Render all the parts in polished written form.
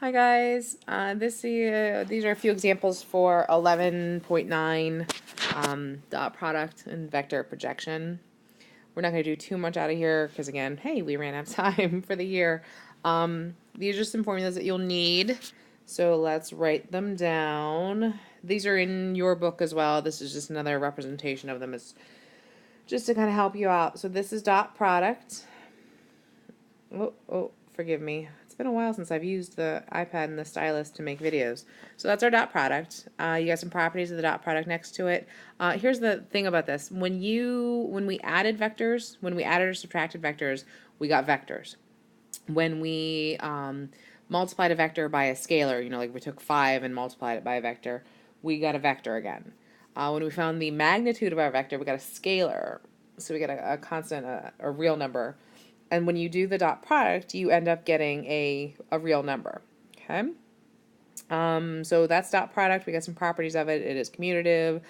Hi guys, these are a few examples for 11.9 dot product and vector projection. We're not going to do too much out of here because again, hey, we ran out of time for the year. These are some formulas that you'll need, so let's write them down. These are in your book as well. This is just another representation of them. It's just to kind of help you out. So this is dot product. Oh, forgive me. It's been a while since I've used the iPad and the stylus to make videos. So that's our dot product. You got some properties of the dot product next to it. Here's the thing about this. When we added vectors, when we added or subtracted vectors, we got vectors. When we multiplied a vector by a scalar, like we took 5 and multiplied it by a vector, we got a vector again. When we found the magnitude of our vector, we got a scalar. So we got a constant, a real number. And when you do the dot product, you end up getting a real number. Okay. So that's dot product. We got some properties of it. It is commutative.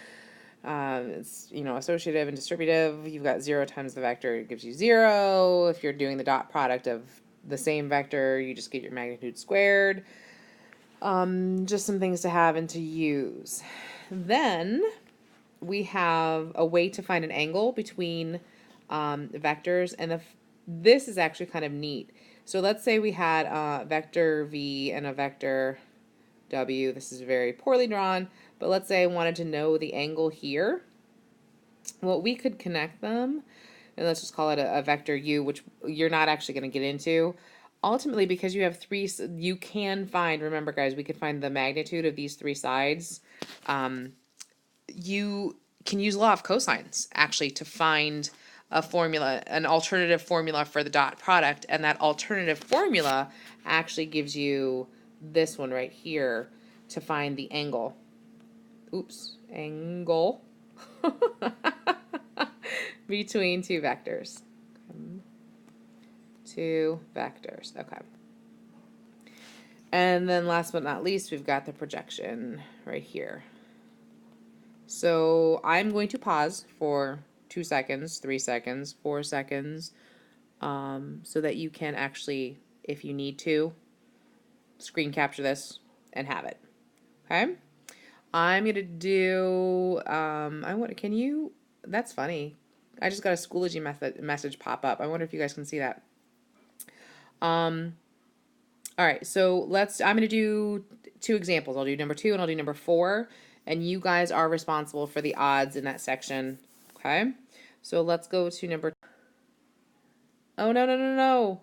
It's associative and distributive. You've got 0 times the vector, it gives you 0. If you're doing the dot product of the same vector, you just get your magnitude squared. Just some things to have and to use. Then we have a way to find an angle between vectors, and this is actually kind of neat. So let's say we had a vector v and a vector w. This is very poorly drawn, but let's say I wanted to know the angle here. Well, we could connect them, and let's just call it a vector u, which you're not actually going to get into. Ultimately, because you have three, you can find, remember guys, we could find the magnitude of these three sides. You can use law of cosines actually to find a formula, an alternative formula for the dot product, and that alternative formula actually gives you this one right here to find the angle. Oops, angle between two vectors. Two vectors, okay. And then last but not least, we've got the projection right here. So I'm going to pause for 2 seconds, 3 seconds, 4 seconds, so that you can actually, if you need to, screen capture this and have it. Okay? I'm going to do, can you, that's funny. I just got a Schoology message pop up. I wonder if you guys can see that. All right, so I'm going to do 2 examples. I'll do number 2 and I'll do number 4. And you guys are responsible for the odds in that section. Okay? So let's go to number... Oh, no.